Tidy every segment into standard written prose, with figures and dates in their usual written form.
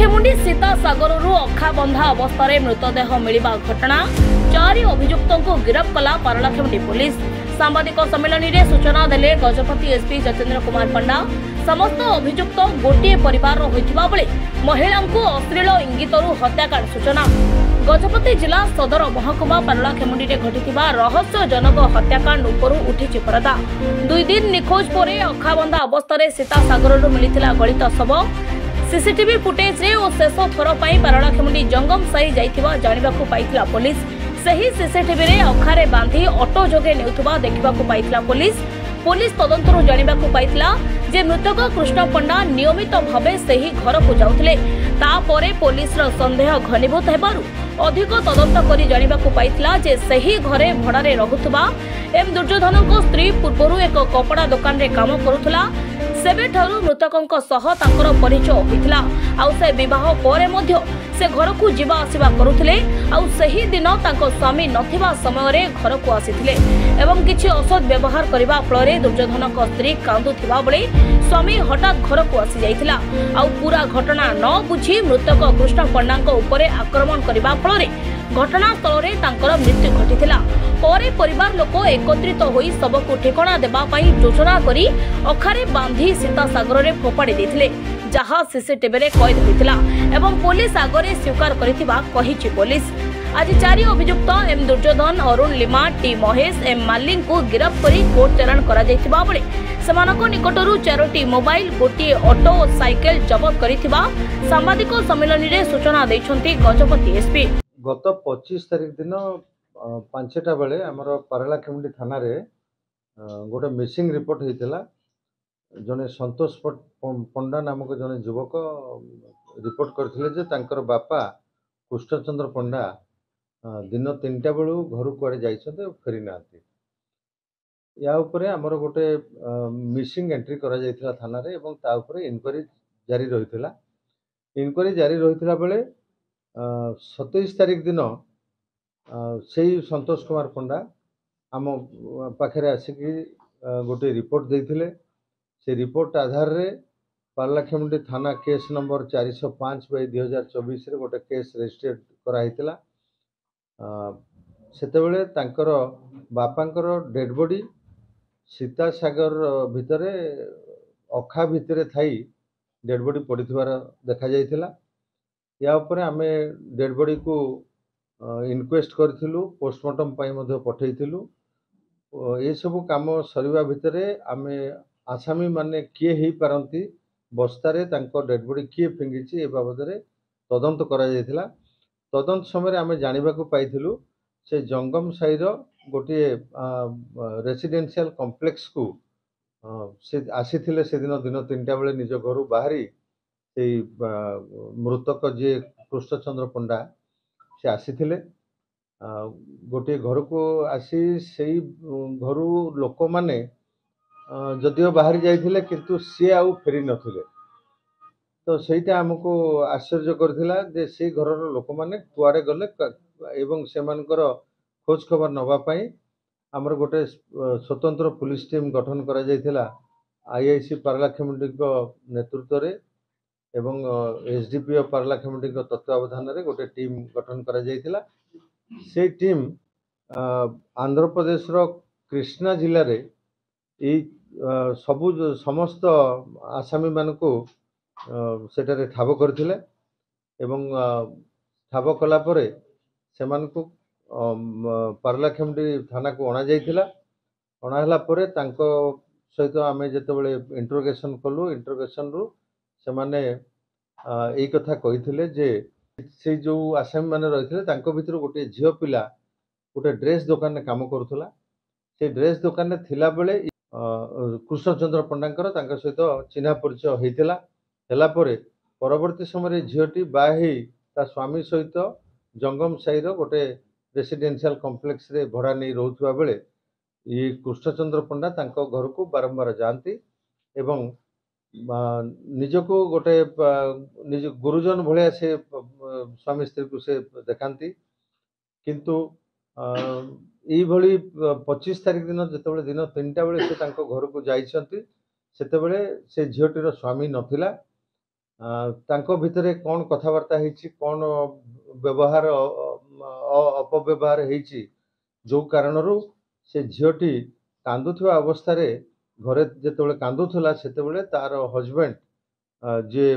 पारलाखेमुंडी सीतासागररू अखाबंधा अवस्था मृतदेह मिलवा घटना 4 अभियुक्तों को गिरफ्त कला पारलाखेमुंडी पुलिस। सांबादिक सम्मेलन में सूचना देले गजपति एसपी जतेन्द्र कुमार पंडा। समस्त अभियुक्त गोटे परिवार होइथिबा बेले महिला को अश्लील इंगितरू हत्याकांड सूचना। गजपति जिला सदर महकुमा पारलाखेमुंडी घटिथिबा रहस्यजनक हत्याकांड उपरू उठिछि परदा। 2 दिन निखोज परे अखाबंधा अवस्था सीतासागररू मिलिथिला गलित शव। सीसीटीवी फुटेज रे और शेष थर पाई पारलाखेमुंडी जंगम साई जाइथिबा जानिबाकू पाइथिला पुलिस। सही सीसीटीवी रे अखारे बांधी ऑटो जोगे नेउथुबा देखिबाकू पाइथिला पुलिस तदंतरू जानिबाकू पाइथिला जे मृतक कृष्ण पंडा नियमित भावे सही घर को जाउथिले। तापरे पुलिस रो संदेह घनीभूत हेबारु अधिक तदंत करी जानिबाकू पाइथिला जे सही घरे भड़ारे रहुथुबा एम दुर्योधनक स्त्री पूर्वरु एक कपड़ा दुकान रे काम करुथला। सेबेठारु मृतकंक सह तांकर परिचय होइथिला। आउ से विवाह परे मध्य से घर को जीवा आसिबा करुथिले। आउ सही दिन तांको स्वामी नथिबा समय रे घर को आसीथिले एवं किछि औषध व्यवहार करबा फଳରେ दुर्योधनक स्त्री कांदुथिबा बेले स्वामी हठात घर को आसी जाइथिला। आउ पूरा घटना न बुझी मृतक कृष्ण पंडांक उपरे आक्रमण करबा फଳରେ घटनास्थल रे तांकर मृत्यु घटिथिला। परे परिवार लोक एकत्रित होई सबको ठिकाना देबा पई योजना करी अखारे बांधी सीतासागर रे फोपाड़ी देथिले, जहा सीसीटीवी रे कैद होइथिला एवं पुलिस आगरे स्वीकार करिथिबा कहिछि पुलिस। आज 4 अभियुक्त M Duryodhan, Arun Lima, T Mahesh, M Malik को गिरफ्त करी कोर्ट चालान करा जाइथिबा बेले सेमानक निकटरू 4टी मोबाइल, गोटे ऑटो और साइकेल जबत करिथिबा सांबादिक सम्मेलन रे सूचना दैछंती गजपति एसपी। गत 25 तारिख दिन 5टा बेले आमर पारलाखेमुंडी थाना रे गोटे मिसिंग रिपोर्ट होइतिला। जने संतोष पंडा नामक जने युवक रिपोर्ट करथिले जे तांकर बापा कृष्णचंद्र पंडा दिन 3टा बेलू घर कुआडे जाइछन्ते फेरी नांती। या उपरे आमर गोटे मिसिंग एंट्री करा जाइतिला थाना रे एवं ता उपरे इनक्वारी जारी रहितिला। इनक्वारी जारी रहितिला बेले 27 तारिख दिन से संतोष कुमार पंडा आम पाखे आसिकी गोटे रिपोर्ट देइथिले। से रिपोर्ट आधार रे पारलाखेमुंडी थाना केस नंबर 405/2024 रे गोटे केस रजिस्टर कराइतिला। सेतेबेले तांकर बापांकर डेड बॉडी सीतासागर भितरे अखा भितरे थाई डेड बॉडी पड़िथिबार देखा जाइतिला। या उपरे आमे डेड बॉडी को इनक्वेस्ट करथिलु, पोस्टमार्टम पाई मध्ये पठेइथिलु। ए सब काम सरीबा भितरे आमे आसामी माने किए ही पारंती बस्तारे तांको डेड बॉडी किए फिंगिची ए बाबद रे तदंत करा जाइतिला। तदंत समय आमे जानिबा को पाइथिलु से जंगम साइर गोटे रेसिडेंशियल कॉम्प्लेक्स को से आसीथिले। से दिन 3टा बेले निज घरु बाहरी मृतक जे कृष्णचंद्र पंडा से आसीथिले। गोटे घर को आसी से घर लोक माने जदिओ बाहरी जाइथिले किंतु सी आउ फेरी नथिले। तो सेटा हमको आश्चर्य करथिला जे से घरर लोक माने कुआडे गले एवं सेमानकर खोज खबर नबा पई हमर गोटे स्वतंत्र पुलिस टीम गठन करा जाइथिला। आईआईसी पारलाखेमुंडी को नेतृत्व रे एवं एसडीपीओ पारलाखेमुंडी को तत्वावधान रे गोटे टीम गठन करा जाइथिला। से टीम आंध्र प्रदेश रो कृष्णा जिल्ला रे ए सबु समस्त आसामी मान को सेटारे ठाब करथिले एवं ठाब कला परे सेमान को पारलाखेमुंडी थाना को अणा जाइथिला। अणा हला परे तांको सहित आमे जेतेबेले इंटरोगेशन कलु, इंटरोगेशन रु से माने एई कथा कहिथिले जे से जो आसामी माने रहिथिले तांको भितर गोटे झियो पिला गोटे ड्रेस दुकान रे काम करूथला। से ड्रेस दुकान रे थिला बेले कृष्णचंद्र पंडांकर तांको सहित चिन्हा परिचय होइथिला। हेला परे परवर्ती समय झियोटी बाहे ता स्वामी सहित जंगम साइर गोटे रेसिडेंशियल कॉम्प्लेक्स रे भड़ा नहीं रहउथबा बेले ये कृष्णचंद्र पंडा तांको घर को बारंबार जाती एवं निजको गोटे निज गुरुजन भलिया से स्वामी स्त्री को से देखाती। किंतु यही भली 25 तारिख दिन जितेबाला दिन 3टा बेले से तांको घर को जाइछंती सेतेबेले से झियोटीर स्वामी नथिला। ତାଙ୍କ ଭିତରେ କ'ଣ କଥାବାର୍ତ୍ତା ହେଇଛି, କ'ଣ ବ୍ୟବହାର ଅପବ୍ୟବହାର ହେଇଛି, ଯୋଉ କାରଣରୁ ସେ ଝିଅଟି କାନ୍ଦୁଥିବା ଅବସ୍ଥାରେ ଘରେ ଯେତେବେଳେ କାନ୍ଦୁଥିଲା ସେତେବେଳେ ତାର ହଜବେଣ୍ଡ ଯିଏ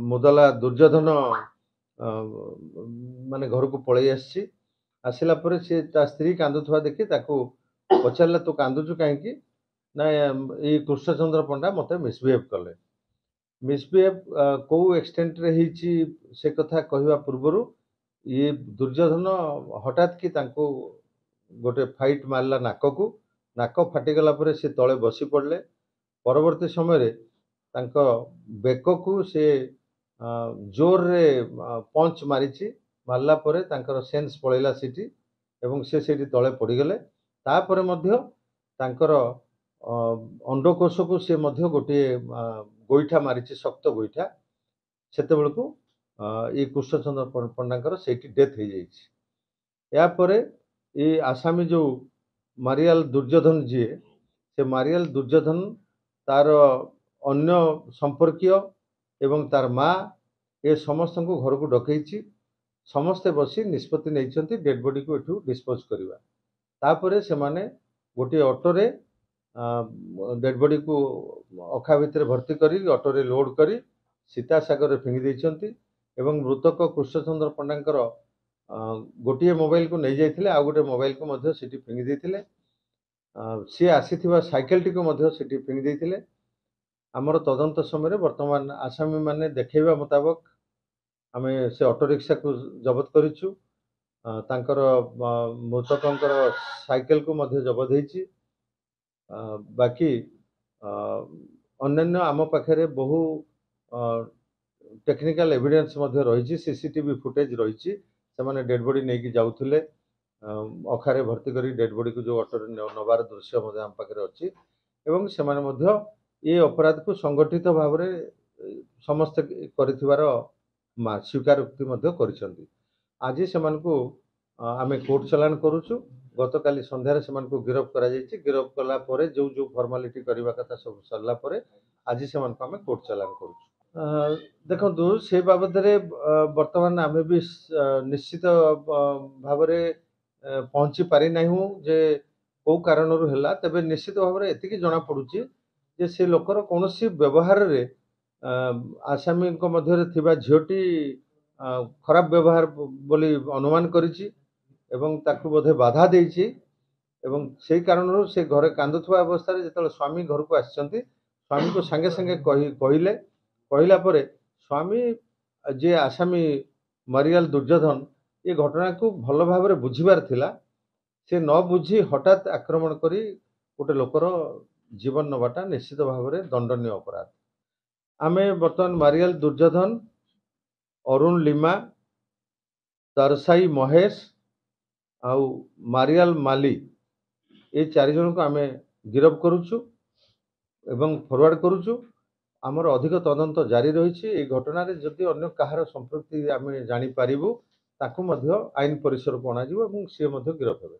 ମୁଦଲା ଦୁର୍ଯ୍ୟୋଧନ ମାନେ ଘରକୁ ପଳେଇ ଆସିଛି। ଆସିଲା ପରେ ସେ ତା ସ୍ତ୍ରୀ କାନ୍ଦୁଥିବା ଦେଖି ତାକୁ ପଚାରିଲା, ତୁ କାନ୍ଦୁଛୁ କାହିଁକି? ନା ଏଇ କୃଷ୍ଣଚନ୍ଦ୍ର ପଣ୍ଡା ମୋତେ ମିସବିହେଭ୍ କଲେ। ମିସବିହେଭ୍ କୋଉ ଏକ୍ସଟେଣ୍ଟରେ ହେଇଛି ସେ କଥା କହିବା ପୂର୍ବରୁ ଇଏ ଦୁର୍ଯ୍ୟୋଧନ ହଠାତ୍ କି ତାଙ୍କୁ ଗୋଟେ ଫାଇଟ୍ ମାରିଲା ନାକକୁ। ନାକ ଫାଟିଗଲା ପରେ ସେ ତଳେ ବସି ପଡ଼ିଲେ। ପରବର୍ତ୍ତୀ ସମୟରେ ତାଙ୍କ ବେକକୁ ସେ ଜୋରରେ ପଞ୍ଚ ମାରିଛି। ମାରିଲା ପରେ ତାଙ୍କର ସେନ୍ସ ପଳେଇଲା ସେଠି ଏବଂ ସେ ସେଇଠି ତଳେ ପଡ଼ିଗଲେ। ତାପରେ ମଧ୍ୟ ତାଙ୍କର ଅଣ୍ଡକୋଷକୁ ସେ ମଧ୍ୟ ଗୋଟିଏ ଗୋଇଠା ମାରିଛି, ଶକ୍ତ ଗୋଇଠା। ସେତେବେଳକୁ ଏଇ କୃଷ୍ଣଚନ୍ଦ୍ର ପଣ୍ଡାଙ୍କର ସେଇଠି ଡେଥ୍ ହେଇଯାଇଛି। ଏହାପରେ ଏଇ ଆସାମୀ ଯୋଉ ମାରିଆଲ ଦୁର୍ଯ୍ୟୋଧନ ଯିଏ, ସେ ମାରିଆଲ ଦୁର୍ଯ୍ୟୋଧନ ତାର ଅନ୍ୟ ସମ୍ପର୍କୀୟ ଏବଂ ତାର ମା ଏ ସମସ୍ତଙ୍କୁ ଘରକୁ ଡକେଇଛି। ସମସ୍ତେ ବସି ନିଷ୍ପତ୍ତି ନେଇଛନ୍ତି ଡେଡ୍ ବଡିକୁ ଏଠୁ ଡିସ୍ପୋଜ କରିବା। ତାପରେ ସେମାନେ ଗୋଟିଏ ଅଟୋରେ ଡେଡ୍ ବଡିକୁ ଅଖା ଭିତରେ ଭର୍ତ୍ତି କରି ଅଟୋରେ ଲୋଡ୍ କରି ସୀତାସାଗରରେ ଫିଙ୍ଗି ଦେଇଛନ୍ତି ଏବଂ ମୃତକ କୃଷ୍ଣଚନ୍ଦ୍ର ପଣ୍ଡାଙ୍କର ଗୋଟିଏ ମୋବାଇଲକୁ ନେଇଯାଇଥିଲେ, ଆଉ ଗୋଟେ ମୋବାଇଲକୁ ମଧ୍ୟ ସେଠି ଫିଙ୍ଗି ଦେଇଥିଲେ। ସିଏ ଆସିଥିବା ସାଇକେଲଟିକୁ ମଧ୍ୟ ସେଠି ଫିଙ୍ଗି ଦେଇଥିଲେ। ଆମର ତଦନ୍ତ ସମୟରେ ବର୍ତ୍ତମାନ ଆସାମୀମାନେ ଦେଖେଇବା ମୁତାବକ ଆମେ ସେ ଅଟୋ ରିକ୍ସାକୁ ଜବତ କରିଛୁ। ତାଙ୍କର ମୃତକଙ୍କର ସାଇକେଲକୁ ମଧ୍ୟ ଜବତ ହେଇଛି। ବାକି ଅନ୍ୟାନ୍ୟ ଆମ ପାଖରେ ବହୁ ଟେକ୍ନିକାଲ ଏଭିଡେନ୍ସ ମଧ୍ୟ ରହିଛି, ସିସିଟିଭି ଫୁଟେଜ ରହିଛି। ସେମାନେ ଡେଡ୍ ବଡି ନେଇକି ଯାଉଥିଲେ, ଅଖାରେ ଭର୍ତ୍ତି କରି ଡେଡ୍ ବଡିକୁ ଯୋଉ ଅଟୋରେ ନେବାର ଦୃଶ୍ୟ ମଧ୍ୟ ଆମ ପାଖରେ ଅଛି ଏବଂ ସେମାନେ ମଧ୍ୟ ଏ ଅପରାଧକୁ ସଂଗଠିତ ଭାବରେ ସମସ୍ତେ କରିଥିବାର ସ୍ୱୀକାରୋକ୍ତି ମଧ୍ୟ କରିଛନ୍ତି। ଆଜି ସେମାନଙ୍କୁ ଆମେ କୋର୍ଟ ଚାଲାଣ କରୁଛୁ। ଗତକାଲି ସନ୍ଧ୍ୟାରେ ସେମାନଙ୍କୁ ଗିରଫ କରାଯାଇଛି। ଗିରଫ କଲା ପରେ ଯୋଉ ଯୋଉ ଫର୍ମାଲିଟି କରିବା କଥା ସବୁ ସରିଲା ପରେ ଆଜି ସେମାନଙ୍କୁ ଆମେ କୋର୍ଟ ଚାଲାଣ କରୁଛୁ। ଦେଖନ୍ତୁ, ସେ ବାବଦରେ ବର୍ତ୍ତମାନ ଆମେ ବି ନିଶ୍ଚିତ ଭାବରେ ପହଞ୍ଚି ପାରିନାହୁଁ ଯେ କୋଉ କାରଣରୁ ହେଲା। ତେବେ ନିଶ୍ଚିତ ଭାବରେ ଏତିକି ଜଣାପଡ଼ୁଛି ଯେ ସେ ଲୋକର କୌଣସି ବ୍ୟବହାରରେ ଆସାମୀଙ୍କ ମଧ୍ୟରେ ଥିବା ଝିଅଟି ଖରାପ ବ୍ୟବହାର ବୋଲି ଅନୁମାନ କରିଛି ଏବଂ ତାକୁ ବୋଧେ ବାଧା ଦେଇଛି ଏବଂ ସେଇ କାରଣରୁ ସେ ଘରେ କାନ୍ଦୁଥିବା ଅବସ୍ଥାରେ ଯେତେବେଳେ ସ୍ୱାମୀ ଘରକୁ ଆସିଛନ୍ତି, ସ୍ୱାମୀକୁ ସାଙ୍ଗେ ସାଙ୍ଗେ କହିଲା ପରେ ସ୍ୱାମୀ ଯିଏ ଆସାମୀ ମାରିଆଲ ଦୁର୍ଯ୍ୟୋଧନ ଏ ଘଟଣାକୁ ଭଲ ଭାବରେ ବୁଝିବାର ଥିଲା। ସେ ନ ବୁଝି ହଠାତ୍ ଆକ୍ରମଣ କରି ଗୋଟେ ଲୋକର ଜୀବନ ନେବାଟା ନିଶ୍ଚିତ ଭାବରେ ଦଣ୍ଡନୀୟ ଅପରାଧ। ଆମେ ବର୍ତ୍ତମାନ ମାରିଆଲ ଦୁର୍ଯ୍ୟୋଧନ, ଅରୁଣ ଲିମା, ତରସାଇ ମହେଶ ଆଉ ମାରିଆଲ ମାଲି ଏ ଚାରିଜଣଙ୍କୁ ଆମେ ଗିରଫ କରୁଛୁ ଏବଂ ଫରୱାର୍ଡ କରୁଛୁ। ଆମର ଅଧିକ ତଦନ୍ତ ଜାରି ରହିଛି। এই ଘଟଣାରେ ଯଦି ଅନ୍ୟ କାହାର ସମ୍ପୃକ୍ତି ଆମେ ଜାଣିପାରିବୁ ତାକୁ ମଧ୍ୟ ଆଇନ ପରିସରକୁ ଅଣାଯିବ ଏବଂ ସିଏ ମଧ୍ୟ ଗିରଫ ହେବେ।